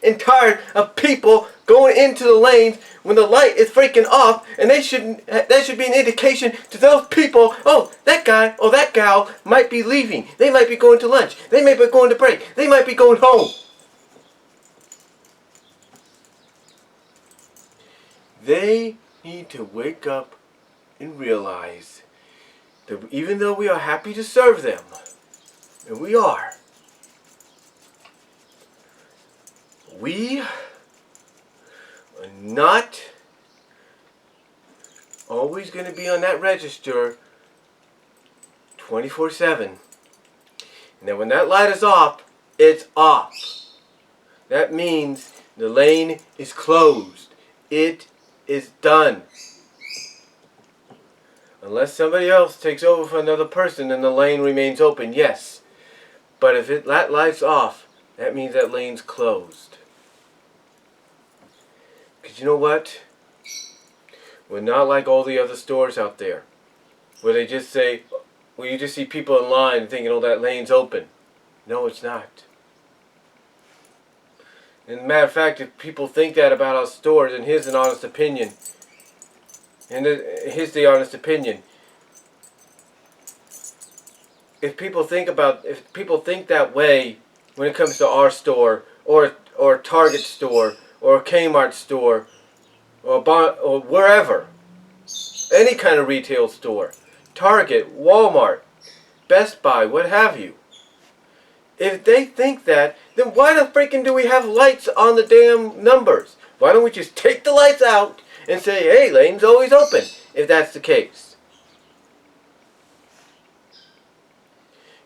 and tired of people going into the lanes when the light is freaking off, and that should be an indication to those people, oh, that guy or that gal might be leaving. They might be going to lunch. They might be going to break. They might be going home. They need to wake up and realize that even though we are happy to serve them, and we are not always going to be on that register 24/7. And then when that light is off, it's off. That means the lane is closed. It is done. Unless somebody else takes over for another person, then the lane remains open, yes. But if that light's off, that means that lane's closed. Because you know what? We're not like all the other stores out there, where they just say, where you just see people in line thinking, oh, that lane's open. No, it's not. As a matter of fact, if people think that about our stores, and here's an honest opinion, and here's the honest opinion. If people think that way when it comes to our store, or a Target store, or a Kmart store, or wherever, any kind of retail store, Target, Walmart, Best Buy, what have you. If they think that, then why the freaking do we have lights on the damn numbers? Why don't we just take the lights out and say, hey, lane's always open, if that's the case?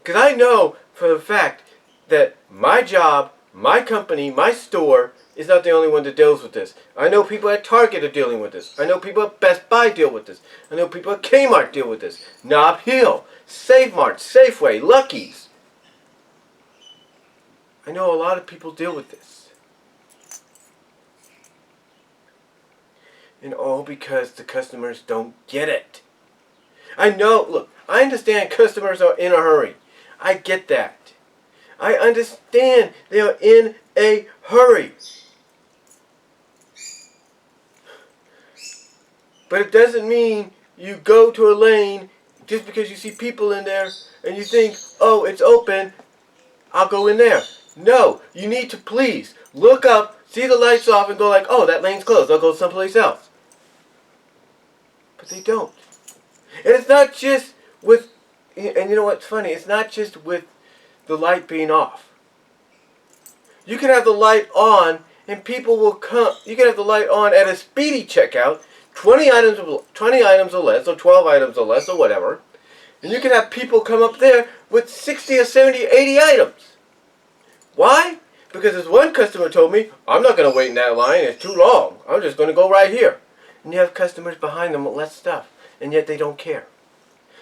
Because I know for the fact that my job, my company, my store is not the only one that deals with this. I know people at Target are dealing with this. I know people at Best Buy deal with this. I know people at Kmart deal with this. Nob Hill, Save Mart, Safeway, Lucky's. I know a lot of people deal with this. And all because the customers don't get it. I know, look, I understand customers are in a hurry. I get that. I understand they are in a hurry. But it doesn't mean you go to a lane just because you see people in there and you think, oh, it's open, I'll go in there. No, you need to please look up, see the lights off, and go like, oh, that lane's closed, I'll go someplace else. But they don't. And it's not just with, and you know what's funny, it's not just with the light being off. You can have the light on and people will come, you can have the light on at a speedy checkout, 20 items or less, or 12 items or less, or whatever. And you can have people come up there with 60 or 70, 80 items. Why? Because as one customer told me, I'm not going to wait in that line, it's too long. I'm just going to go right here. And you have customers behind them with less stuff, and yet they don't care.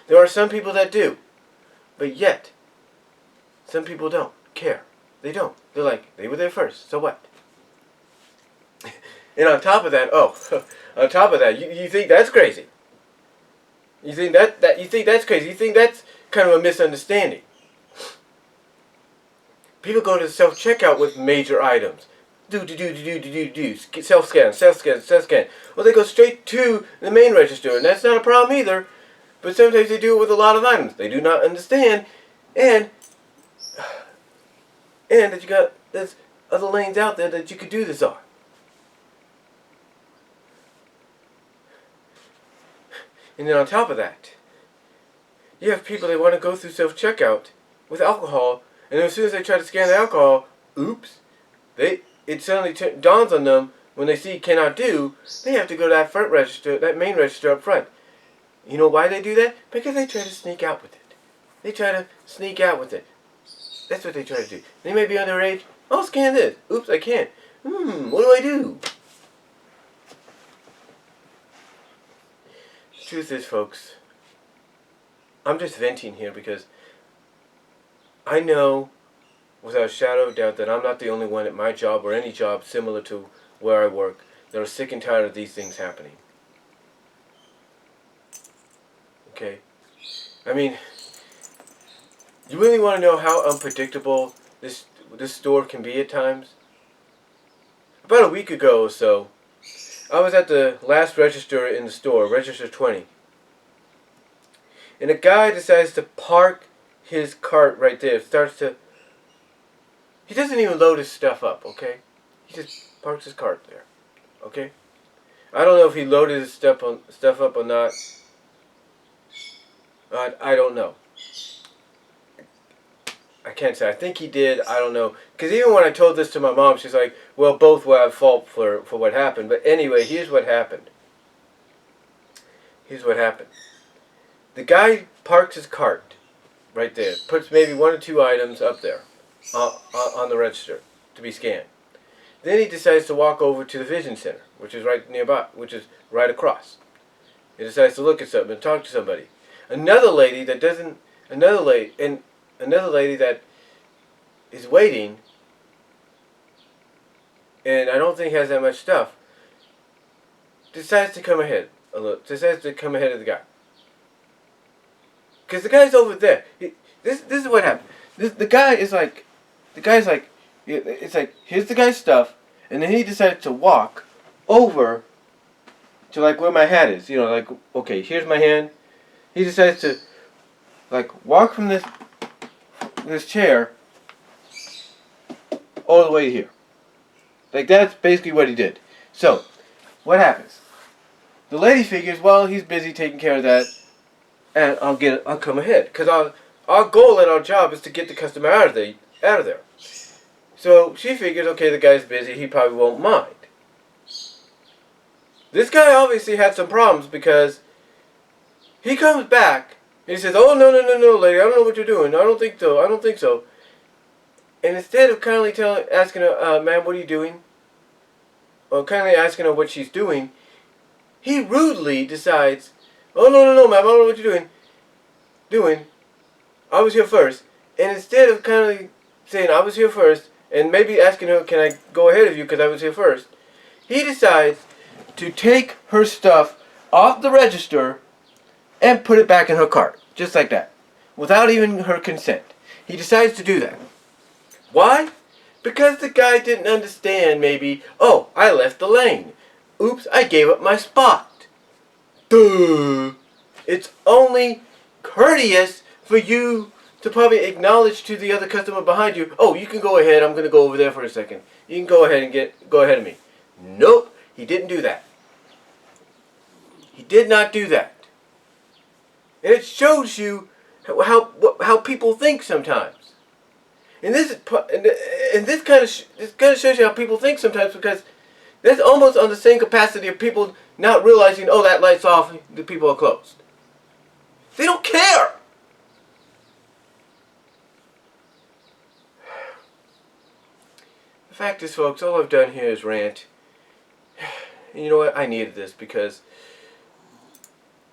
There are some people that do, but yet, some people don't care. They don't. They're like, they were there first, so what? And on top of that, on top of that, you think that's crazy. You think you think that's crazy. You think that's kind of a misunderstanding. People go to the self-checkout with major items. Self-scan. Well, they go straight to the main register, and that's not a problem either. But sometimes they do it with a lot of items. They do not understand, and that there's other lanes out there that you could do this on. And then on top of that, you have people that want to go through self-checkout with alcohol, and as soon as they try to scan the alcohol, oops, it suddenly dawns on them when they see cannot do, they have to go to that front register, that main register up front. You know why they do that? Because they try to sneak out with it. They try to sneak out with it. That's what they try to do. They may be underage. I'll scan this. Oops, I can't. What do I do? The truth is, folks, I'm just venting here because I know without a shadow of doubt that I'm not the only one at my job or any job similar to where I work that are sick and tired of these things happening. Okay? I mean, you really want to know how unpredictable this store can be at times? about a week ago or so, I was at the last register in the store, register 20. And a guy decides to park his cart right there. He doesn't even load his stuff up, okay? He just parks his cart there, okay? I don't know if he loaded his stuff up or not. I don't know. I can't say. I think he did. I don't know. Because even when I told this to my mom, she's like, well, both were at fault for what happened. But anyway, here's what happened. Here's what happened. The guy parks his cart right there. Puts maybe one or two items up there on the register to be scanned. Then he decides to walk over to the vision center, which is right nearby, which is right across. He decides to look at something and talk to somebody. Another lady that is waiting, and I don't think has that much stuff, decides to come ahead a little. Decides to come ahead of the guy. Because the guy's over there. This is what happened. The guy's like, it's like, here's the guy's stuff, and then he decided to walk over to like where my hat is. You know, like, okay, here's my hand. He decides to like walk from this chair all the way here. Like, that's basically what he did. So, what happens? The lady figures, well, he's busy taking care of that, and I'll come ahead, because our goal at our job is to get the customer out of there. So she figures, okay, the guy's busy, he probably won't mind. This guy obviously had some problems, because he comes back and he says, oh, no, lady, I don't know what you're doing. I don't think so. And instead of kindly asking her, ma'am, what are you doing? Or kindly asking her what she's doing, he rudely decides, oh, no, ma'am, I don't know what you're doing. I was here first. And instead of kindly saying, I was here first, and maybe asking her, can I go ahead of you because I was here first, he decides to take her stuff off the register and put it back in her cart. Just like that. Without even her consent. He decides to do that. Why? Because the guy didn't understand, maybe, oh, I left the lane. Oops, I gave up my spot. Duh. It's only courteous for you to probably acknowledge to the other customer behind you, oh, you can go ahead, I'm going to go over there for a second. You can go ahead of me. Nope, he didn't do that. He did not do that. And it shows you how people think sometimes. And this kind of shows you how people think sometimes, because that's almost on the same capacity of people not realizing, oh, that light's off, the people are closed. They don't care. The fact is, folks, all I've done here is rant. And you know what? I needed this because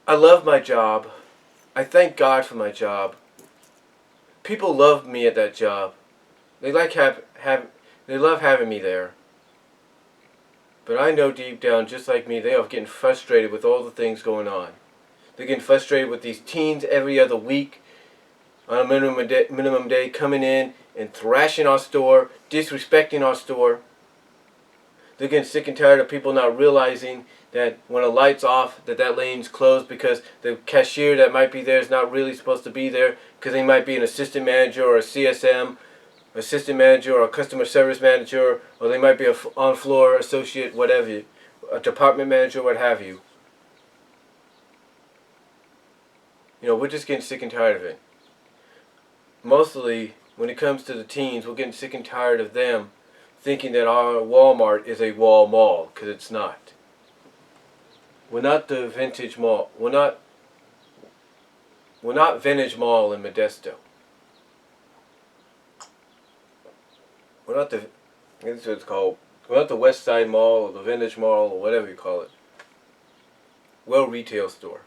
I love my job. I thank God for my job. People love me at that job. They they love having me there. But I know deep down, just like me, they are getting frustrated with all the things going on. They're getting frustrated with these teens every other week on a minimum day coming in and thrashing our store, disrespecting our store. They're getting sick and tired of people not realizing that when a light's off, that lane's closed because the cashier that might be there is not really supposed to be there, because they might be an assistant manager or a CSM, assistant manager or a customer service manager, or they might be a on-floor associate, whatever, a department manager, what have you. You know, we're just getting sick and tired of it. Mostly, when it comes to the teens, we're getting sick and tired of them thinking that our Walmart is a wall mall, because it's not. We're not the vintage mall. We're not Vintage Mall in Modesto. We're not the, that's what it's called. We're not the West Side Mall or the Vintage Mall or whatever you call it. We're a retail store.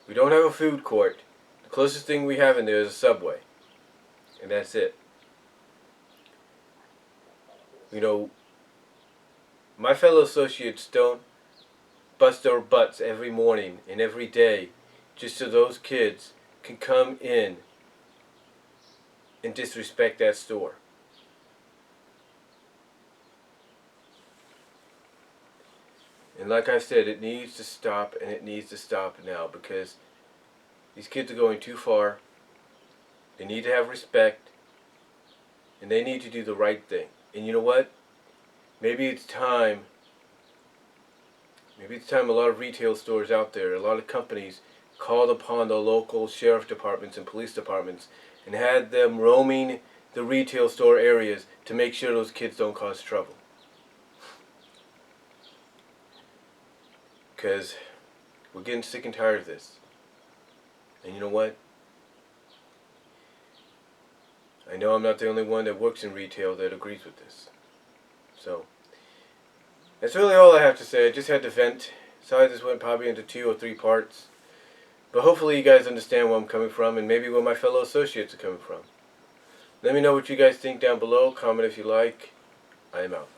We don't have a food court. The closest thing we have in there is a Subway. And that's it. You know, my fellow associates don't bust their butts every morning and every day just so those kids can come in and disrespect that store. And like I said, it needs to stop, and it needs to stop now, because these kids are going too far. They need to have respect, and they need to do the right thing. And you know what? Maybe it's time a lot of retail stores out there, a lot of companies called upon the local sheriff departments and police departments and had them roaming the retail store areas to make sure those kids don't cause trouble. Because we're getting sick and tired of this. And you know what? I know I'm not the only one that works in retail that agrees with this. So, that's really all I have to say. I just had to vent. Sorry this went probably into 2 or 3 parts. But hopefully you guys understand where I'm coming from, and maybe where my fellow associates are coming from. Let me know what you guys think down below. Comment if you like. I am out.